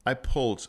I pulled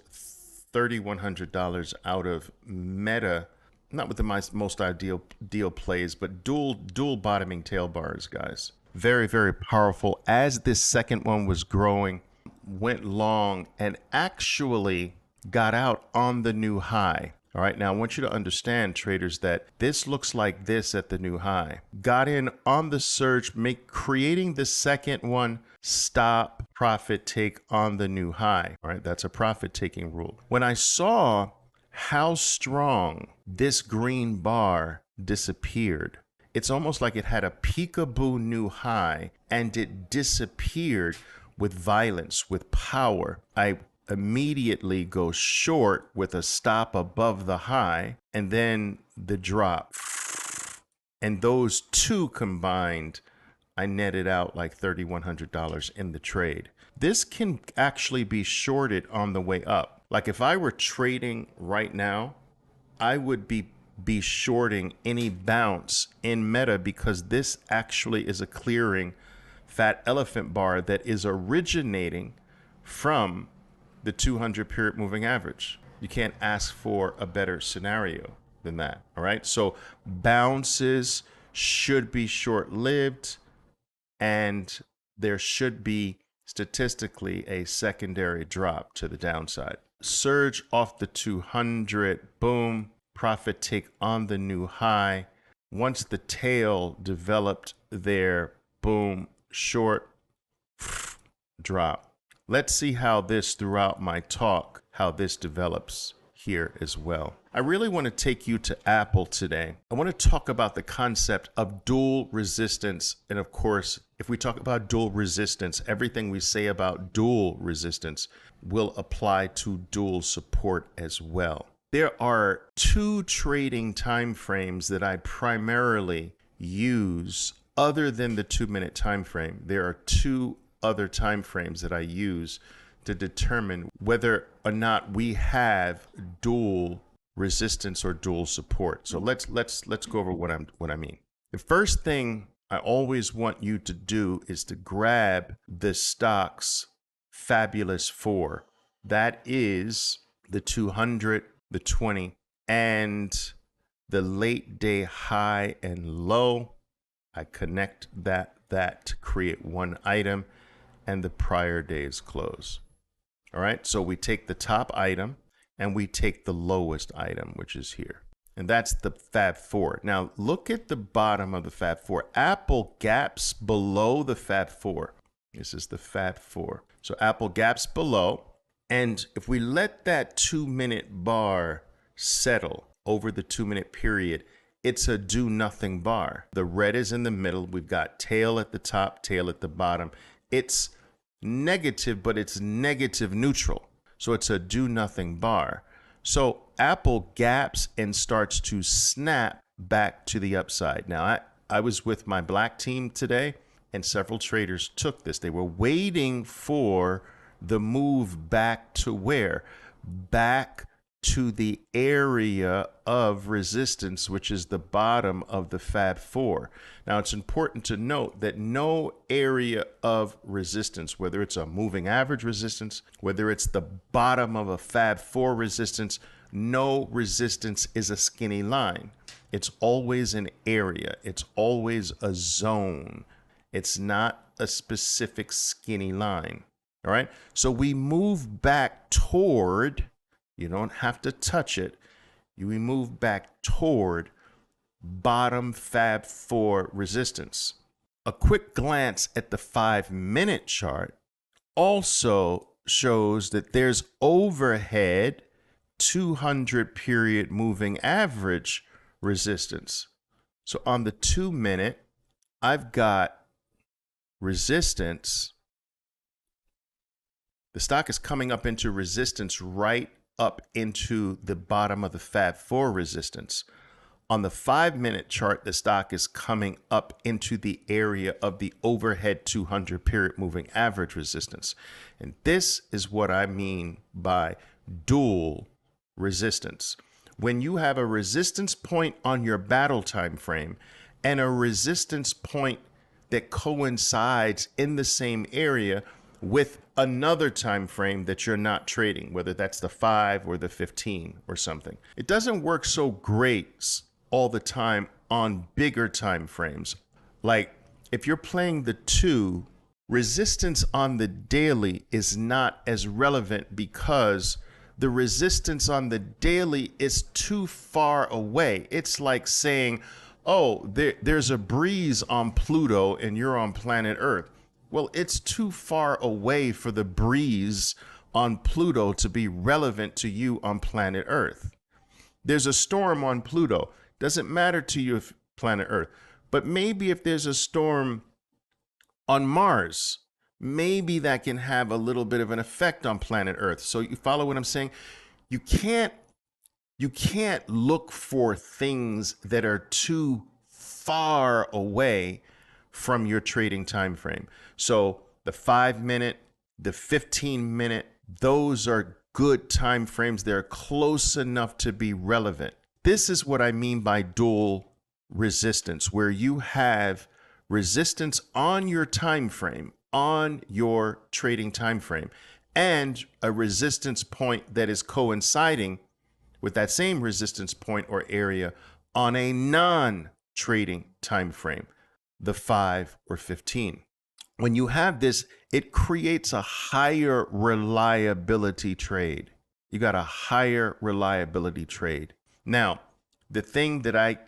$3,100 out of Meta, not with the most ideal deal plays, but dual bottoming tail bars, guys. Very, very powerful. As this second one was growing, went long and actually got out on the new high. All right, now I want you to understand, traders, that this looks like this at the new high. Got in on the surge, creating the second one, stop, profit take on the new high. All right, that's a profit taking rule. When I saw how strong this green bar disappeared, it's almost like it had a peekaboo new high and it disappeared with violence, with power. I immediately go short with a stop above the high and then the drop. And those two combined, I netted out like $3,100 in the trade. This can actually be shorted on the way up. Like if I were trading right now, I would be shorting any bounce in Meta because this actually is a clearing fat elephant bar that is originating from the 200 period moving average. You can't ask for a better scenario than that. All right. So bounces should be short-lived and there should be statistically a secondary drop to the downside. Surge off the 200, boom, profit take on the new high. Once the tail developed there, boom, short, drop. Let's see how this throughout my talk, how this develops here as well. I really want to take you to Apple today. I want to talk about the concept of dual resistance. And of course, if we talk about dual resistance, everything we say about dual resistance will apply to dual support as well. There are two trading time frames that I primarily use other than the 2-minute time frame. There are two other time frames that I use to determine whether or not we have dual resistance or dual support. So let's go over what I mean. The first thing I always want you to do is to grab the stock's fabulous 4. That is the 200, the 20, and the late day high and low. I connect that to create one item and the prior day's close. All right, so we take the top item and we take the lowest item, which is here. And that's the Fab 4. Now look at the bottom of the Fab 4. Apple gaps below the Fab 4. This is the Fab 4. So Apple gaps below. And if we let that 2-minute bar settle over the 2-minute period, it's a do nothing bar. The red is in the middle. We've got tail at the top, tail at the bottom. It's negative, but it's negative neutral. So it's a do nothing bar. So Apple gaps and starts to snap back to the upside. Now, I was with my black team today and several traders took this. They were waiting for the move back to where? Back to the area of resistance, which is the bottom of the Fab 4. Now, it's important to note that no area of resistance, whether it's a moving average resistance, whether it's the bottom of a Fab 4 resistance, no resistance is a skinny line. It's always an area. It's always a zone. It's not a specific skinny line. All right. So we move back toward, you don't have to touch it. We move back toward bottom Fab 4 resistance. A quick glance at the 5-minute chart also shows that there's overhead 200 period moving average resistance. So on the 2-minute, I've got resistance. The stock is coming up into resistance right up into the bottom of the Fab 4 resistance. On the 5-minute chart, the stock is coming up into the area of the overhead 200 period moving average resistance. And this is what I mean by dual resistance. When you have a resistance point on your battle time frame and a resistance point that coincides in the same area, with another time frame that you're not trading, whether that's the 5 or the 15 or something. It doesn't work so great all the time on bigger time frames. Like if you're playing the 2, resistance on the daily is not as relevant because the resistance on the daily is too far away. It's like saying, oh, there's a breeze on Pluto and you're on planet Earth. Well, it's too far away for the breeze on Pluto to be relevant to you on planet Earth. There's a storm on Pluto. Doesn't matter to you if planet Earth. But maybe if there's a storm on Mars, maybe that can have a little bit of an effect on planet Earth. So you follow what I'm saying? You can't look for things that are too far away from your trading time frame. So the 5-minute, the 15-minute, those are good time frames. They're close enough to be relevant. This is what I mean by dual resistance, where you have resistance on your time frame, on your trading time frame, and a resistance point that is coinciding with that same resistance point or area on a non-trading time frame, the 5 or 15. When you have this, it creates a higher reliability trade. You got a higher reliability trade. Now, the thing that I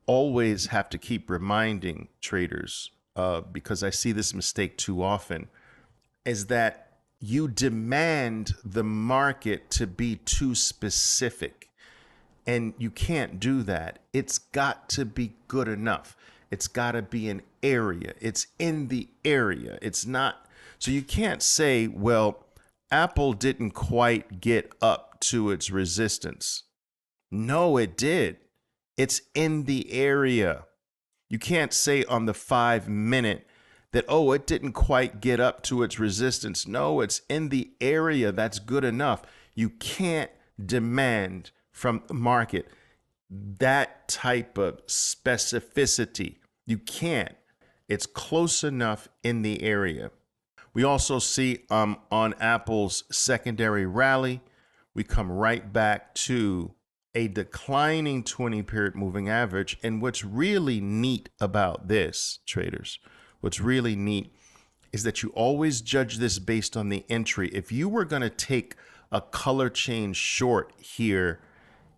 always have to keep reminding traders of, because I see this mistake too often, is that you demand the market to be too specific. And you can't do that. It's got to be good enough. It's got to be an area. It's in the area. It's not. So you can't say, well, Apple didn't quite get up to its resistance. No, it did. It's in the area. You can't say on the 5-minute that, oh, it didn't quite get up to its resistance. No, it's in the area. That's good enough. You can't demand from the market that type of specificity. You can't. It's close enough in the area. We also see on Apple's secondary rally, we come right back to a declining 20-period moving average. And what's really neat about this, traders, what's really neat is that you always judge this based on the entry. If you were going to take a color change short here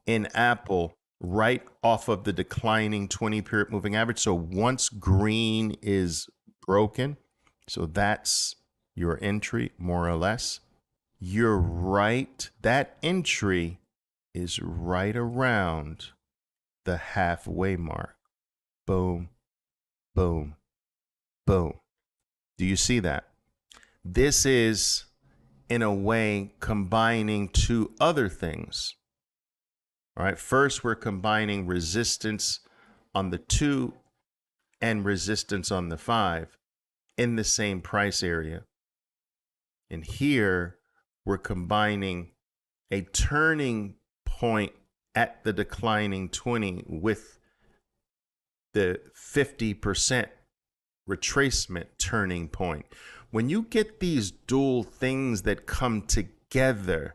in Apple right off of the declining 20-period moving average, so once green is broken, so that's your entry more or less, you're right. That entry is right around the halfway mark. Boom, boom, boom. Do you see that? This is, in a way, combining two other things. All right, first we're combining resistance on the 2 and resistance on the 5 in the same price area. And here we're combining a turning point at the declining 20 with the 50% retracement turning point. When you get these dual things that come together,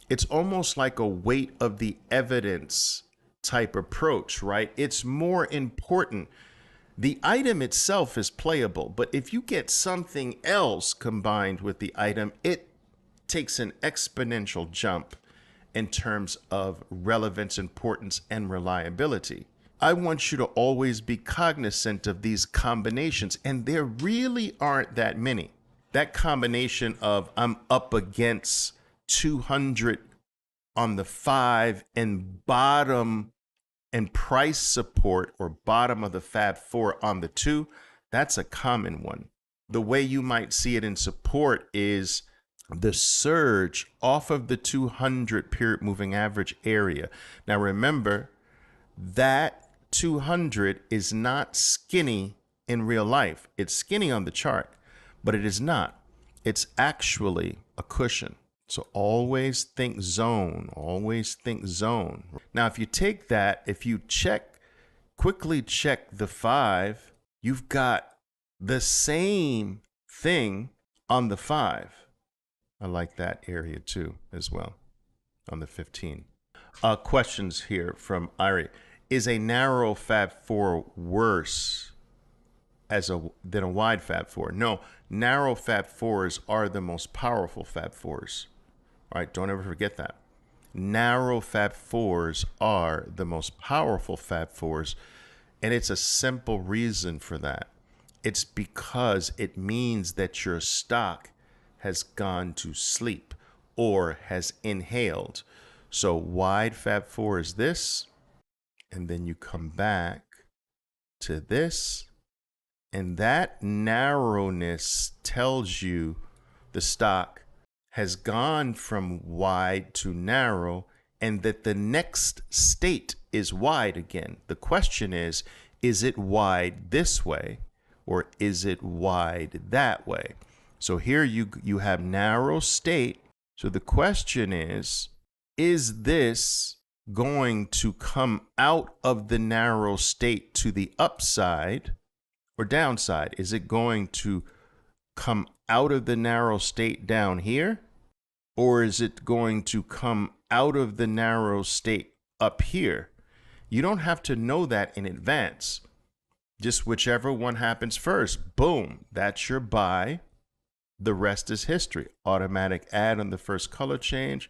it's almost like a weight of the evidence type approach, right? It's more important. The item itself is playable, but if you get something else combined with the item, it takes an exponential jump in terms of relevance, importance, and reliability. I want you to always be cognizant of these combinations, and there really aren't that many. That combination of I'm up against 200 on the 5 and bottom and price support or bottom of the Fab 4 on the 2, that's a common one. The way you might see it in support is the surge off of the 200 period moving average area. Now remember, that 200 is not skinny in real life. It's skinny on the chart, but it is not. It's actually a cushion. So always think zone, always think zone. Now, if you take that, if you quickly check the 5, you've got the same thing On the 5, I like that area too as well. On the 15. Questions here from Irie. Is a narrow Fab 4 worse than a wide Fab 4? No, narrow Fab 4s are the most powerful Fab 4s. All right, don't ever forget that. Narrow Fab 4s are the most powerful Fab 4s, and it's a simple reason for that. It's because it means that your stock has gone to sleep or has inhaled. So wide Fab 4 is this, and then you come back to this, and that narrowness tells you the stock has gone from wide to narrow, and that the next state is wide again. The question is it wide this way or is it wide that way? So here you have narrow state. So the question is this going to come out of the narrow state to the upside or downside? Is it going to come out of the narrow state down here? Or is it going to come out of the narrow state up here? You don't have to know that in advance. Just whichever one happens first. Boom, that's your buy. The rest is history. Automatic add on the first color change.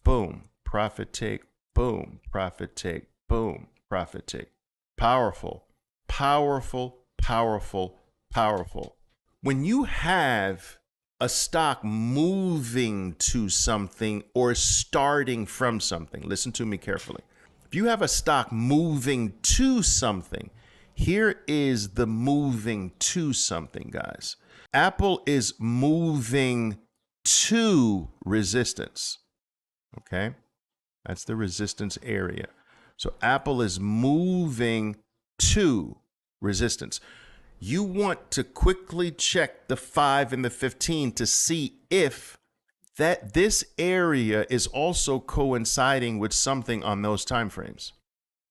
Boom, profit take. Boom, profit take. Boom, profit take. Powerful, powerful, powerful, powerful. When you have a stock moving to something or starting from something, listen to me carefully. If you have a stock moving to something, here is the moving to something, guys. Apple is moving to resistance. Okay, that's the resistance area. So Apple is moving to resistance. You want to quickly check the 5 and the 15 to see if that this area is also coinciding with something on those time frames.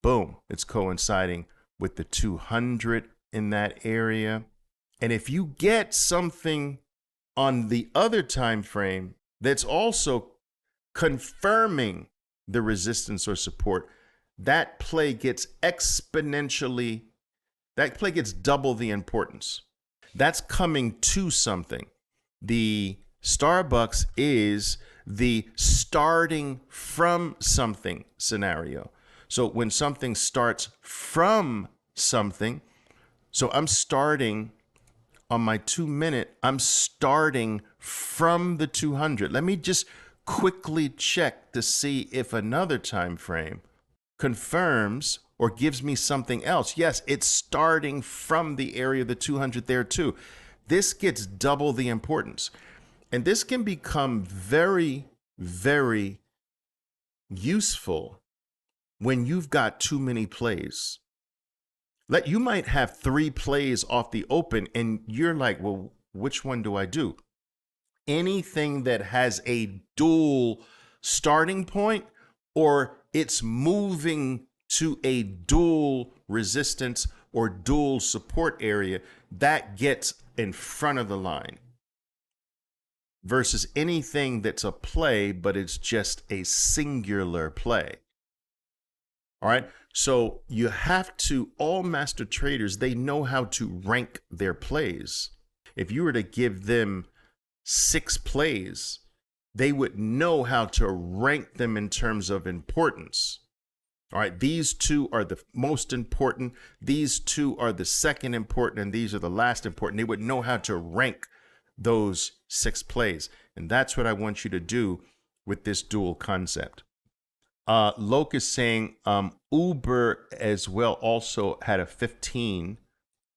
Boom, it's coinciding with the 200 in that area. And if you get something on the other time frame that's also confirming the resistance or support, that play gets double the importance. That's coming to something. The Starbucks is the starting from something scenario. So when something starts from something, so I'm starting on my 2-minute, I'm starting from the 200. Let me just quickly check to see if another time frame confirms or gives me something else. Yes, it's starting from the area of the 200 there too. This gets double the importance. And this can become very, very useful when you've got too many plays. You might have 3 plays off the open and you're like, well, which one do I do? Anything that has a dual starting point or it's moving to a dual resistance or dual support area, that gets in front of the line. Versus anything that's a play, but it's just a singular play. All right. So you have to, all master traders, they know how to rank their plays. If you were to give them 6 plays, they would know how to rank them in terms of importance. All right. These 2 are the most important. These 2 are the second important. And these are the last important. They would know how to rank those 6 plays. And that's what I want you to do with this dual concept. Loke is saying Uber as well also had a 15,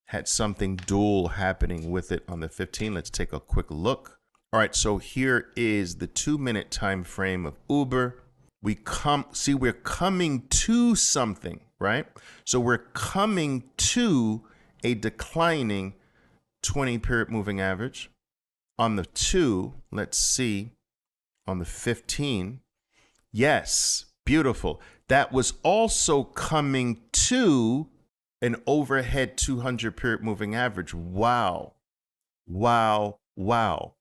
had something dual happening with it on the 15. Let's take a quick look. All right, so here is the 2-minute time frame of Uber. We're coming to something, right? So we're coming to a declining 20-period moving average. On the 2, let's see, on the 15, yes, beautiful. That was also coming to an overhead 200-period moving average. Wow, wow, wow.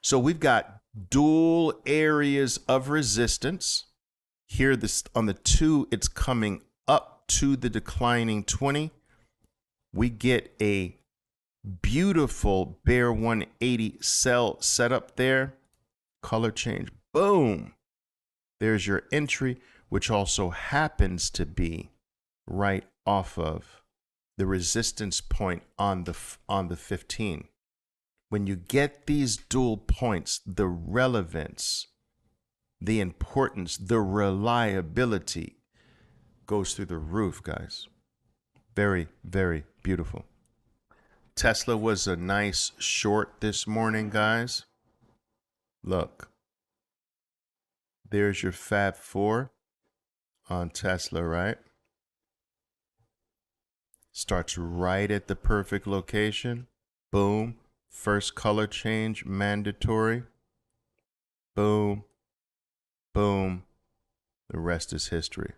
So we've got dual areas of resistance. Here, this on the 2, it's coming up to the declining 20. We get a beautiful bear 180 sell setup there. Color change. Boom. There's your entry, which also happens to be right off of the resistance point on the 15. When you get these dual points, the relevance, the importance, the reliability goes through the roof, guys. Very, very beautiful. Tesla was a nice short this morning, guys. Look, there's your Fab 4 on Tesla, right? Starts right at the perfect location. Boom. First color change mandatory. Boom. Boom. The rest is history.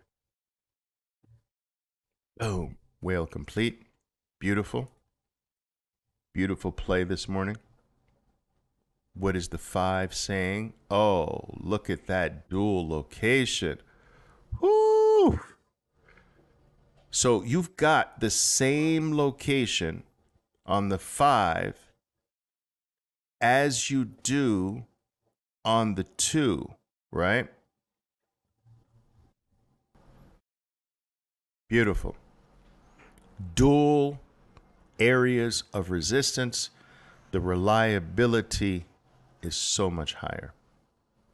Boom. Whale complete. Beautiful. Beautiful play this morning. What is the 5 saying? Oh, look at that dual location. Woo! So you've got the same location on the 5 as you do on the 2, right? Beautiful. Dual areas of resistance. The reliability is so much higher.